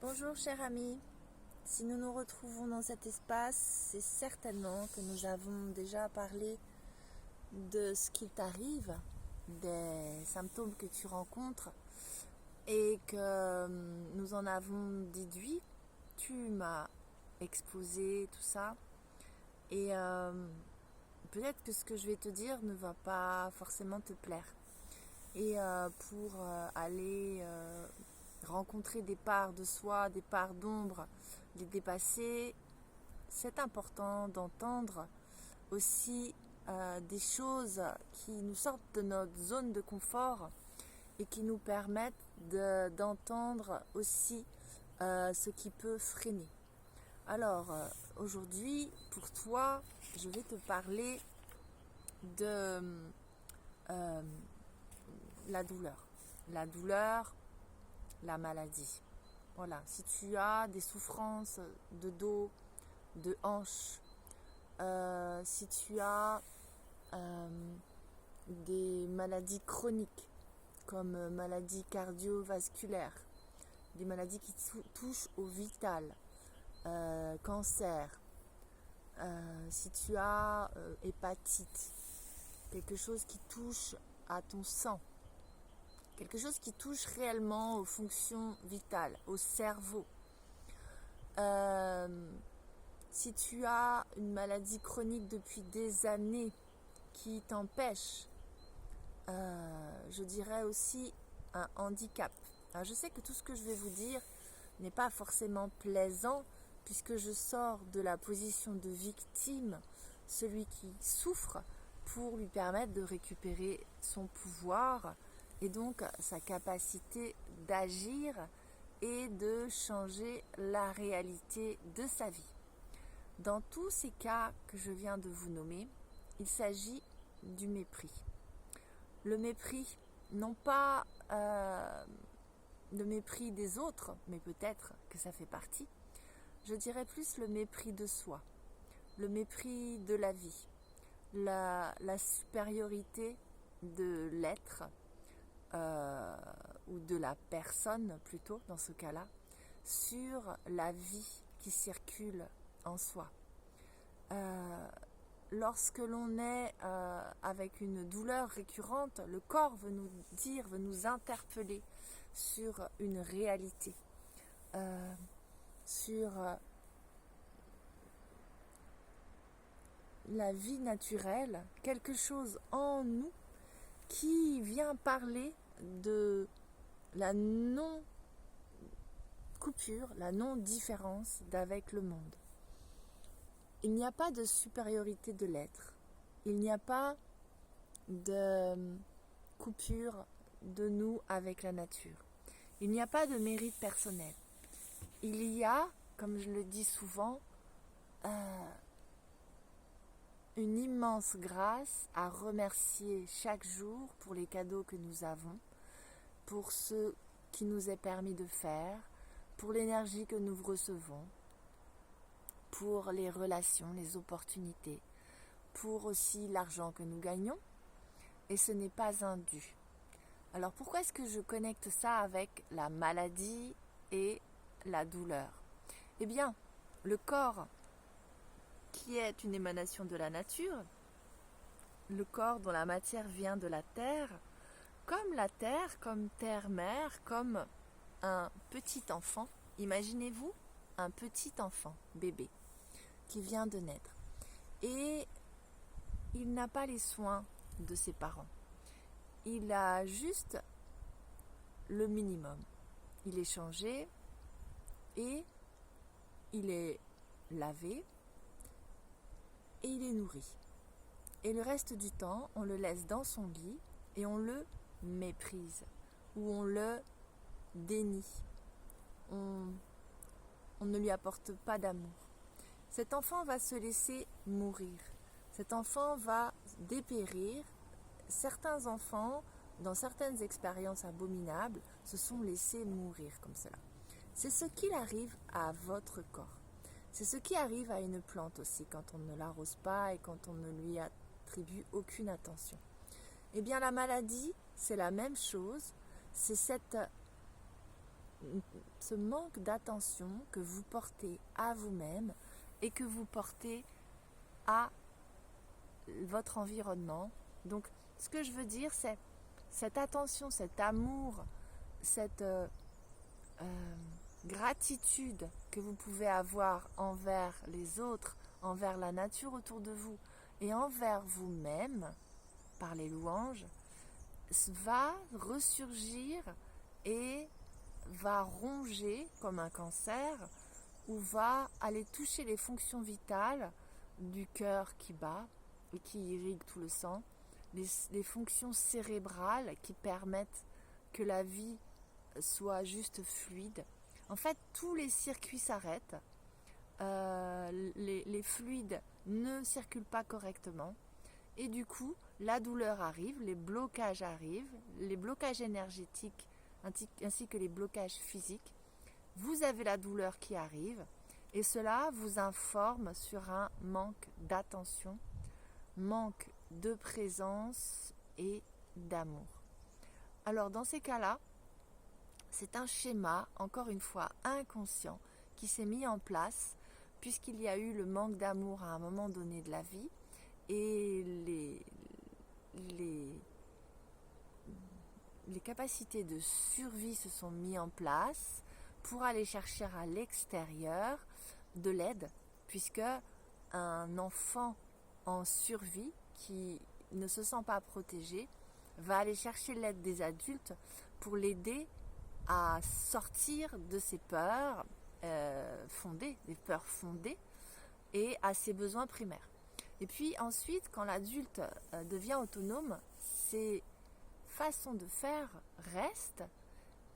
Bonjour cher ami, si nous nous retrouvons dans cet espace, c'est certainement que nous avons déjà parlé de ce qui t'arrive, des symptômes que tu rencontres et que nous en avons déduit. Tu m'as exposé tout ça et peut-être que ce que je vais te dire ne va pas forcément te plaire. Et pour aller rencontrer des parts de soi, des parts d'ombre, les dépasser, c'est important d'entendre aussi des choses qui nous sortent de notre zone de confort et qui nous permettent d'entendre aussi ce qui peut freiner. Alors, aujourd'hui, pour toi, je vais te parler de la douleur. La douleur, la maladie. Voilà, si tu as des souffrances de dos, de hanches, si tu as des maladies chroniques comme maladies cardiovasculaires, des maladies qui touchent au vital, cancer, si tu as hépatite, quelque chose qui touche à ton sang, quelque chose qui touche réellement aux fonctions vitales, au cerveau. Si tu as une maladie chronique depuis des années qui t'empêche, je dirais aussi un handicap. Alors je sais que tout ce que je vais vous dire n'est pas forcément plaisant puisque je sors de la position de victime, celui qui souffre, pour lui permettre de récupérer son pouvoir et donc sa capacité d'agir et de changer la réalité de sa vie. Dans tous ces cas que je viens de vous nommer, il s'agit du mépris. Le mépris, non pas le mépris des autres, mais peut-être que ça fait partie. Je dirais plus le mépris de soi, le mépris de la vie, la supériorité de l'être, ou de la personne plutôt dans ce cas-là, sur la vie qui circule en soi. Lorsque l'on est avec une douleur récurrente, le corps veut nous dire, veut nous interpeller sur une réalité, sur la vie naturelle, quelque chose en nous qui vient parler de la non-coupure, la non-différence d'avec le monde. Il n'y a pas de supériorité de l'être. Il n'y a pas de coupure de nous avec la nature. Il n'y a pas de mérite personnel. Il y a, comme je le dis souvent, une immense grâce à remercier chaque jour pour les cadeaux que nous avons, pour ce qui nous est permis de faire, pour l'énergie que nous recevons, pour les relations, les opportunités, pour aussi l'argent que nous gagnons, et ce n'est pas un dû. Alors pourquoi est-ce que je connecte ça avec la maladie et la douleur? Eh bien, le corps, qui est une émanation de la nature, le corps dont la matière vient de la terre, comme terre-mère, comme un petit enfant. Imaginez-vous un petit enfant, bébé, qui vient de naître. Et il n'a pas les soins de ses parents. Il a juste le minimum. Il est changé et il est lavé et il est nourri. Et le reste du temps, on le laisse dans son lit et on le méprise ou on le dénie. On ne lui apporte pas d'amour. Cet enfant va se laisser mourir. Cet enfant va dépérir. Certains enfants, dans certaines expériences abominables, se sont laissés mourir comme cela. C'est ce qu'il arrive à votre corps. C'est ce qui arrive à une plante aussi quand on ne l'arrose pas et quand on ne lui attribue aucune attention. Eh bien, la maladie, c'est la même chose. C'est cette ce manque d'attention que vous portez à vous-même et que vous portez à votre environnement. Donc, ce que je veux dire, c'est cette attention, cet amour, cette gratitude que vous pouvez avoir envers les autres, envers la nature autour de vous et envers vous-même, par les louanges, va ressurgir et va ronger comme un cancer ou va aller toucher les fonctions vitales du cœur qui bat et qui irrigue tout le sang, les fonctions cérébrales qui permettent que la vie soit juste fluide. En fait, tous les circuits s'arrêtent, les fluides ne circulent pas correctement et du coup, la douleur arrive, les blocages arrivent, les blocages énergétiques ainsi que les blocages physiques. Vous avez la douleur qui arrive et cela vous informe sur un manque d'attention, manque de présence et d'amour. Alors dans ces cas-là, c'est un schéma, encore une fois, inconscient, qui s'est mis en place puisqu'il y a eu le manque d'amour à un moment donné de la vie et les capacités de survie se sont mises en place pour aller chercher à l'extérieur de l'aide, puisque un enfant en survie qui ne se sent pas protégé va aller chercher l'aide des adultes pour l'aider à sortir de ses peurs fondées, des peurs fondées, et à ses besoins primaires. Et puis ensuite, quand l'adulte devient autonome, ses façons de faire restent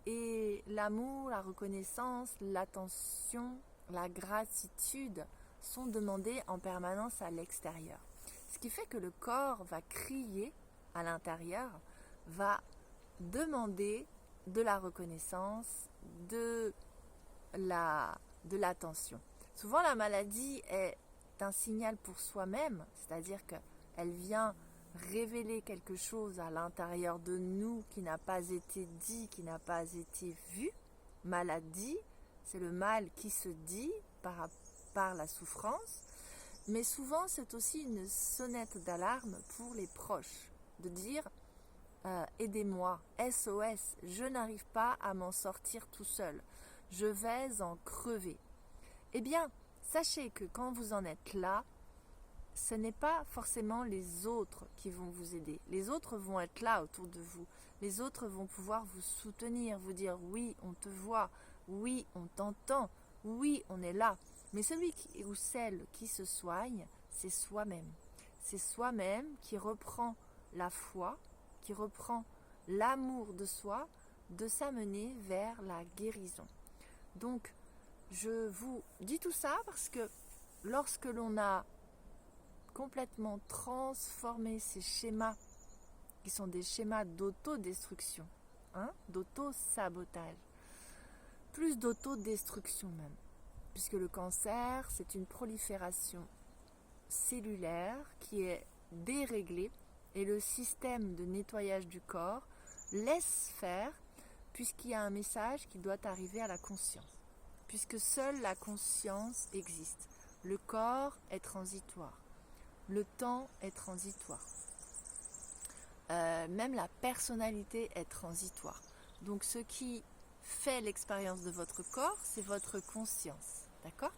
et l'amour, la reconnaissance, l'attention, la gratitude sont demandées en permanence à l'extérieur. Ce qui fait que le corps va crier à l'intérieur, va demander de la reconnaissance, de l'attention. Souvent la maladie est un signal pour soi-même, c'est-à-dire qu'elle vient révéler quelque chose à l'intérieur de nous qui n'a pas été dit, qui n'a pas été vu. Maladie, c'est le mal qui se dit par la souffrance, mais souvent c'est aussi une sonnette d'alarme pour les proches, de dire aidez-moi, SOS, je n'arrive pas à m'en sortir tout seul, je vais en crever. Eh bien, sachez que quand vous en êtes là, ce n'est pas forcément les autres qui vont vous aider. Les autres vont être là autour de vous. Les autres vont pouvoir vous soutenir, vous dire oui, on te voit, oui, on t'entend, oui, on est là. Mais celui ou celle qui se soigne, c'est soi-même. C'est soi-même qui reprend la foi, qui reprend l'amour de soi, de s'amener vers la guérison. Donc, je vous dis tout ça parce que lorsque l'on a complètement transformé ces schémas, qui sont des schémas d'autodestruction, d'auto-sabotage, plus d'autodestruction même, puisque le cancer, c'est une prolifération cellulaire qui est déréglée et le système de nettoyage du corps laisse faire puisqu'il y a un message qui doit arriver à la conscience. Puisque seule la conscience existe. Le corps est transitoire. Le temps est transitoire. Même la personnalité est transitoire. Donc ce qui fait l'expérience de votre corps, c'est votre conscience. D'accord ?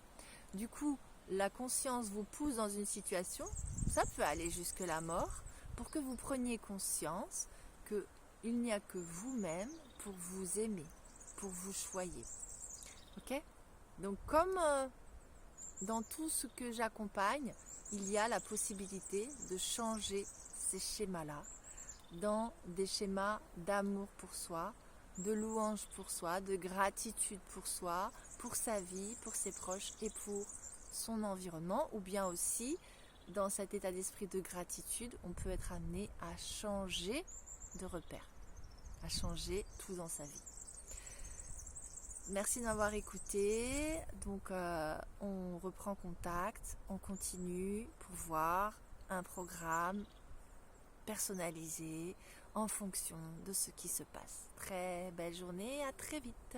Du coup, la conscience vous pousse dans une situation, ça peut aller jusque la mort, pour que vous preniez conscience qu'il n'y a que vous-même pour vous aimer, pour vous choyer. Ok ? Donc comme dans tout ce que j'accompagne, il y a la possibilité de changer ces schémas-là dans des schémas d'amour pour soi, de louange pour soi, de gratitude pour soi, pour sa vie, pour ses proches et pour son environnement, ou bien aussi dans cet état d'esprit de gratitude, on peut être amené à changer de repère, à changer tout dans sa vie. Merci de m'avoir écouté. Donc on reprend contact, on continue pour voir un programme personnalisé en fonction de ce qui se passe. Très belle journée, à très vite.